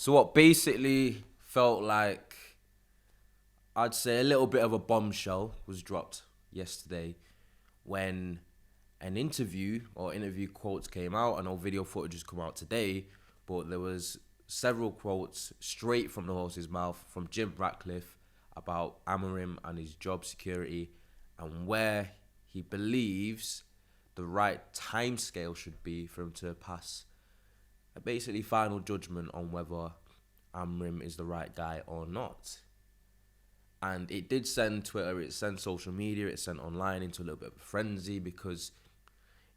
So what basically felt like, I'd say a little bit of a bombshell was dropped yesterday when an interview quotes came out. I know video footage has come out today, but there was several quotes straight from the horse's mouth from Jim Ratcliffe about Amourim and his job security and where he believes the right timescale should be for him to pass a basically final judgment on whether Amourim is the right guy or not. And it did send Twitter, it sent social media, it sent online into a little bit of a frenzy because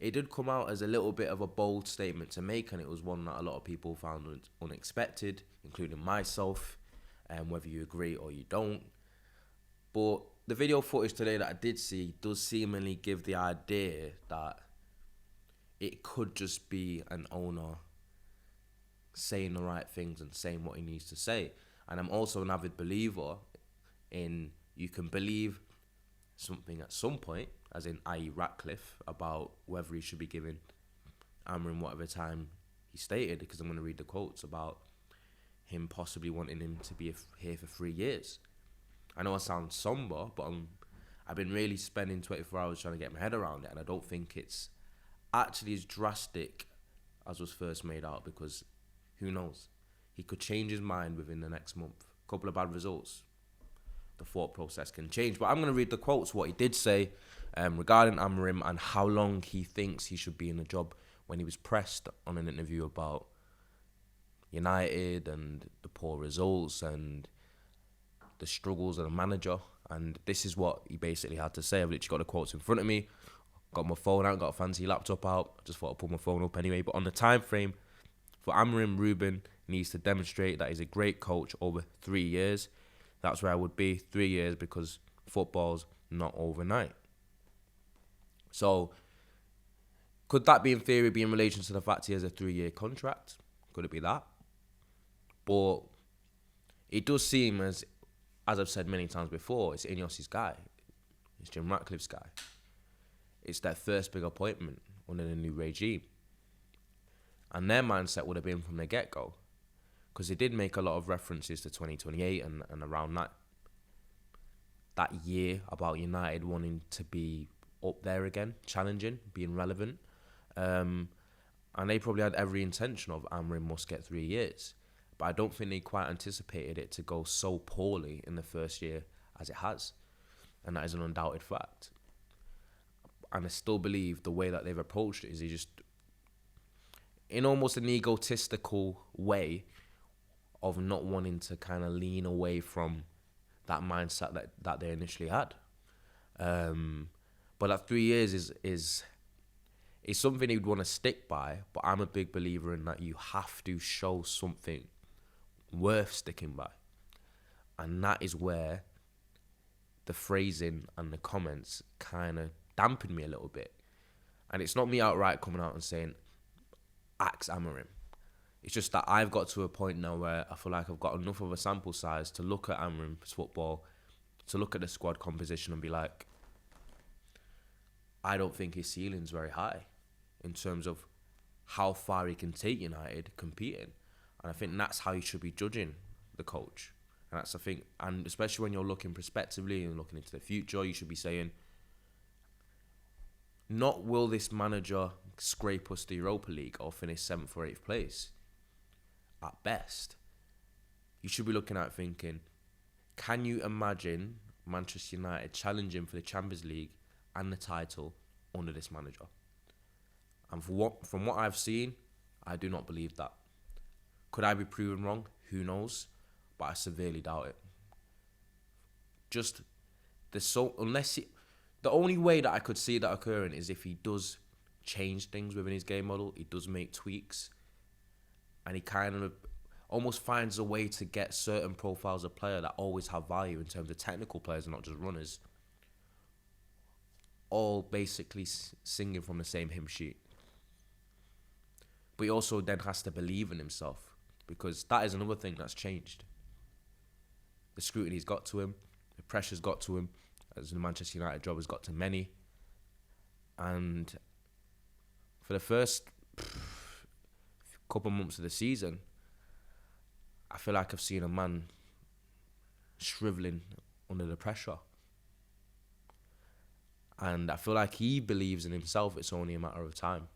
it did come out as a little bit of a bold statement to make, and it was one that a lot of people found unexpected, including myself, and whether you agree or you don't. But the video footage today that I did see does seemingly give the idea that it could just be an owner saying the right things and saying what he needs to say. And I'm also an avid believer in you can believe something at some point, as in i.e. Ratcliffe, about whether he should be giving Amourim whatever time he stated, because I'm going to read the quotes about him possibly wanting him to be here for 3 years. I know I sound somber, but I've been really spending 24 hours trying to get my head around it, and I don't think it's actually as drastic as was first made out, because who knows? He could change his mind within the next month. A couple of bad results, the thought process can change. But I'm going to read the quotes, what he did say regarding Amourim and how long he thinks he should be in the job when he was pressed on an interview about United and the poor results and the struggles of the manager. And this is what he basically had to say. I've literally got the quotes in front of me. Got my phone out, got a fancy laptop out. I just thought I'd pull my phone up anyway. But on the time frame, for Amourim, Ruben needs to demonstrate that he's a great coach over 3 years. That's where I would be, 3 years, because football's not overnight. So, could that be in theory be in relation to the fact he has a 3-year contract? Could it be that? But it does seem as I've said many times before, it's Ineos's guy. It's Jim Ratcliffe's guy. It's their first big appointment under the new regime. And their mindset would have been from the get-go, because they did make a lot of references to 2028 and around that year about United wanting to be up there again, challenging, being relevant. And they probably had every intention of Amourim must get 3 years. But I don't think they quite anticipated it to go so poorly in the first year as it has. And that is an undoubted fact. And I still believe the way that they've approached it is they just, in almost an egotistical way, of not wanting to kind of lean away from that mindset that they initially had. But that 3 years is something you'd want to stick by, but I'm a big believer in that you have to show something worth sticking by. And that is where the phrasing and the comments kind of dampened me a little bit. And it's not me outright coming out and saying, axe Amourim. It's just that I've got to a point now where I feel like I've got enough of a sample size to look at Amourim's football, to look at the squad composition and be like, I don't think his ceiling's very high in terms of how far he can take United competing. And I think that's how you should be judging the coach. And that's the thing. And especially when you're looking prospectively and looking into the future, you should be saying, not will this manager scrape us the Europa League or finish 7th or 8th place. At best, you should be looking at thinking, can you imagine Manchester United challenging for the Champions League and the title under this manager? And from what I've seen, I do not believe that. Could I be proven wrong? Who knows? But I severely doubt it. Just the only way that I could see that occurring is if he does change things within his game model. He does make tweaks. And he kind of almost finds a way to get certain profiles of player that always have value in terms of technical players and not just runners, all basically singing from the same hymn sheet. But he also then has to believe in himself, because that is another thing that's changed. The scrutiny's got to him, the pressure's got to him, as the Manchester United job has got to many. And for the first couple months of the season, I feel like I've seen a man shriveling under the pressure. And I feel like he believes in himself. It's only a matter of time.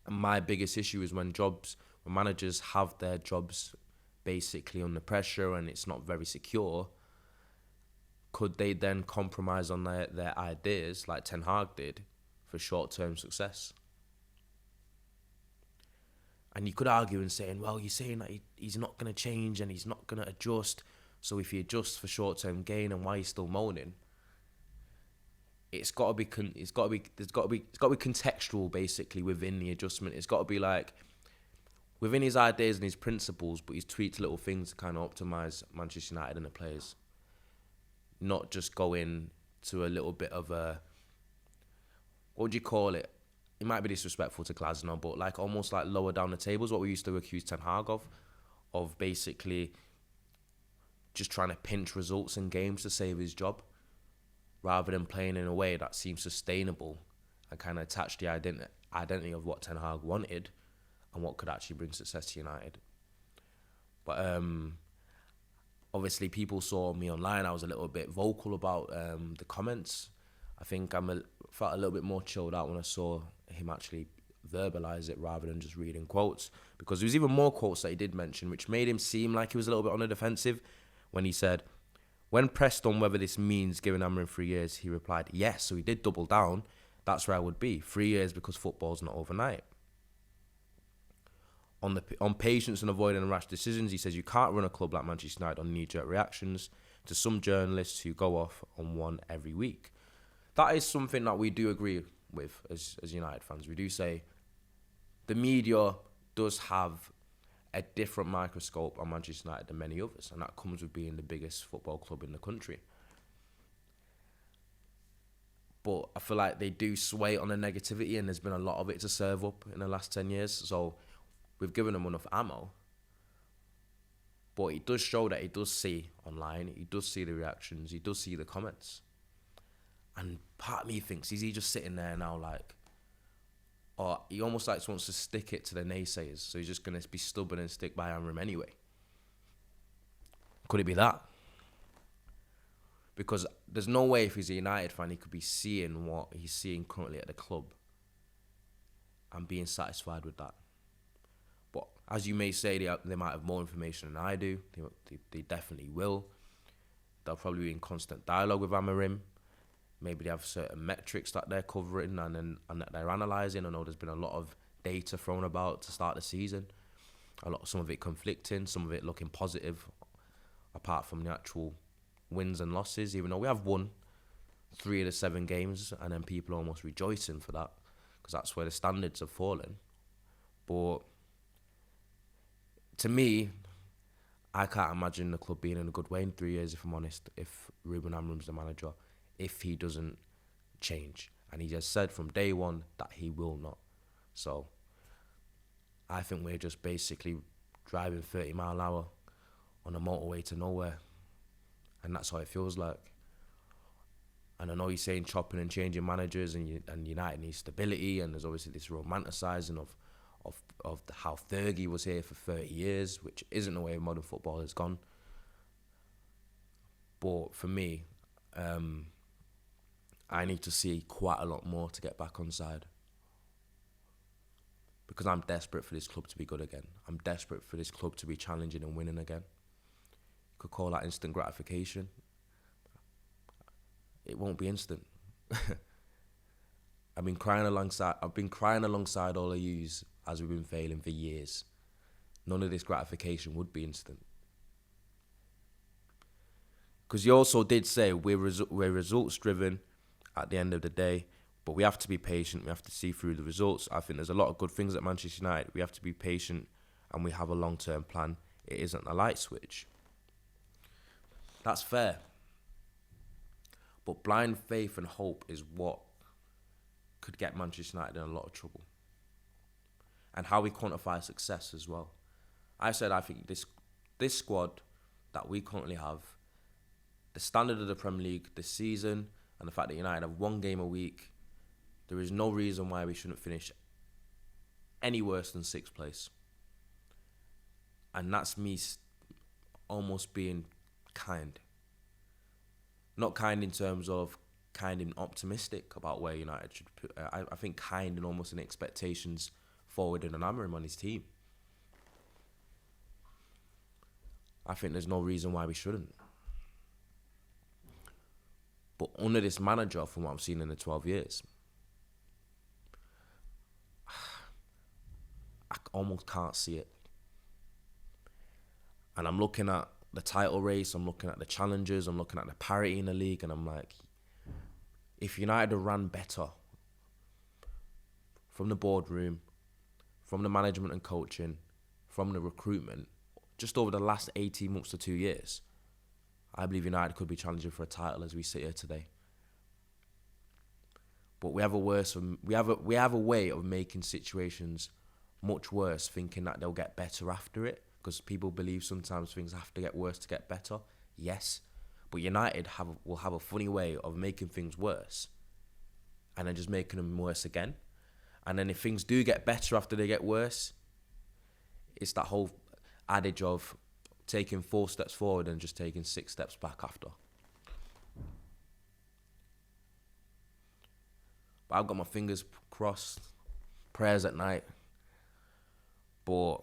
And my biggest issue is when managers have their jobs basically under pressure and it's not very secure, could they then compromise on their ideas like Ten Hag did for short-term success? And you could argue and saying, well, you're saying that he's not going to change and he's not going to adjust. So if he adjusts for short-term gain, and why he's still moaning? It's got to be contextual basically within the adjustment. It's got to be like within his ideas and his principles, but he's tweaked little things to kind of optimize Manchester United and the players. Not just go in to a little bit of a, what would you call it? It might be disrespectful to Glasgow, but like almost like lower down the tables, what we used to accuse Ten Hag of basically just trying to pinch results in games to save his job, rather than playing in a way that seems sustainable and kind of attach the identity of what Ten Hag wanted and what could actually bring success to United. But obviously people saw me online. I was a little bit vocal about the comments. I think felt a little bit more chilled out when I saw him actually verbalise it rather than just reading quotes, because there was even more quotes that he did mention which made him seem like he was a little bit on the defensive when he said, when pressed on whether this means giving Amourim 3 years, he replied, yes. So he did double down. That's where I would be. 3 years because football's not overnight. On patience and avoiding rash decisions, he says you can't run a club like Manchester United on knee-jerk reactions to some journalists who go off on one every week. That is something that we do agree with as United fans. We do say the media does have a different microscope on Manchester United than many others, and that comes with being the biggest football club in the country. But I feel like they do sway on the negativity, and there's been a lot of it to serve up in the last 10 years. So we've given them enough ammo. But it does show that he does see online, he does see the reactions, he does see the comments. And part of me thinks, is he just sitting there now like, or he almost like wants to stick it to the naysayers, so he's just going to be stubborn and stick by Amourim anyway? Could it be that? Because there's no way if he's a United fan he could be seeing what he's seeing currently at the club and being satisfied with that. But as you may say, they might have more information than I do. They definitely will. They'll probably be in constant dialogue with Amourim. Maybe they have certain metrics that they're covering and that they're analysing. I know there's been a lot of data thrown about to start the season. Some of it conflicting, some of it looking positive, apart from the actual wins and losses. Even though we have won 3 of the 7 games, and then people are almost rejoicing for that, because that's where the standards have fallen. But to me, I can't imagine the club being in a good way in 3 years, if I'm honest, if Ruben Amorim's the manager, if he doesn't change. And he just said from day one that he will not. So I think we're just basically driving 30 mile an hour on a motorway to nowhere. And that's how it feels like. And I know you're saying chopping and changing managers and United needs stability, and there's obviously this romanticising of how Fergie was here for 30 years, which isn't the way modern football has gone. But for me, I need to see quite a lot more to get back on side. Because I'm desperate for this club to be good again. I'm desperate for this club to be challenging and winning again. You could call that instant gratification. It won't be instant. I've been crying alongside all of yous as we've been failing for years. None of this gratification would be instant. Because you also did say we're results driven at the end of the day, but we have to be patient. We have to see through the results. I think there's a lot of good things at Manchester United. We have to be patient, and we have a long-term plan. It isn't a light switch. That's fair. But blind faith and hope is what could get Manchester United in a lot of trouble. And how we quantify success as well. I think this squad that we currently have, the standard of the Premier League this season, and the fact that United have 1 game a week, there is no reason why we shouldn't finish any worse than 6th place. And that's me almost being kind. Not kind in terms of kind and optimistic about where United should put. I think kind and almost in expectations forward in an Amourim on his team. I think there's no reason why we shouldn't. But under this manager, from what I've seen in the 12 years, I almost can't see it. And I'm looking at the title race, I'm looking at the challenges, I'm looking at the parity in the league, and I'm like, if United had ran better from the boardroom, from the management and coaching, from the recruitment, just over the last 18 months to 2 years, I believe United could be challenging for a title as we sit here today. But we have a way of making situations much worse, thinking that they'll get better after it, because people believe sometimes things have to get worse to get better. Yes, but United will have a funny way of making things worse and then just making them worse again. And then if things do get better after they get worse, it's that whole adage of taking 4 steps forward and just taking 6 steps back after. But I've got my fingers crossed, prayers at night. But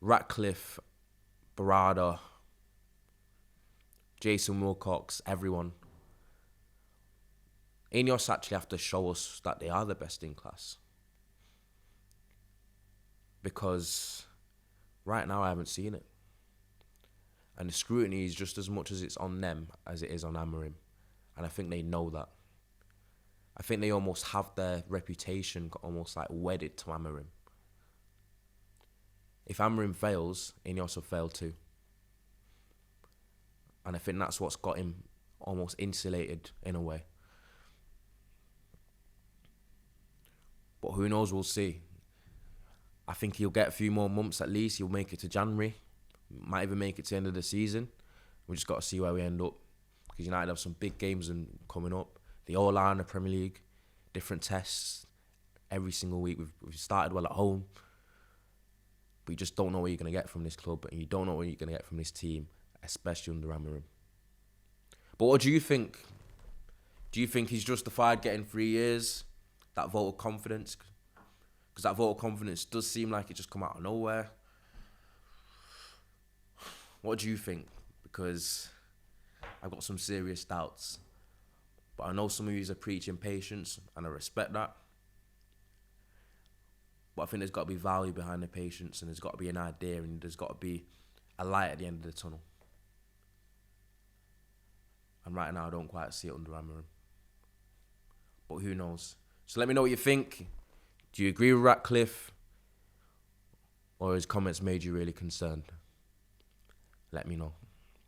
Ratcliffe, Barada, Jason Wilcox, everyone, Ineos actually have to show us that they are the best in class. Because right now I haven't seen it. And the scrutiny is just as much as it's on them as it is on Amourim. And I think they know that. I think they almost have their reputation almost like wedded to Amourim. If Amourim fails, Ineos will fail too. And I think that's what's got him almost insulated in a way. But who knows, we'll see. I think he'll get a few more months at least. He'll make it to January. Might even make it to the end of the season. We just got to see where we end up. Because United have some big games coming up. They all are in the Premier League. Different tests every single week. We've started well at home. But you just don't know what you're going to get from this club. And you don't know what you're going to get from this team. Especially under Amourim. But what do you think? Do you think he's justified getting 3 years? That vote of confidence? Because that vote of confidence does seem like it just come out of nowhere. What do you think? Because I've got some serious doubts. But I know some of you are preaching patience, and I respect that. But I think there's got to be value behind the patience, and there's got to be an idea, and there's got to be a light at the end of the tunnel. And right now, I don't quite see it under Amourim. But who knows? So let me know what you think. Do you agree with Ratcliffe? Or his comments made you really concerned? Let me know.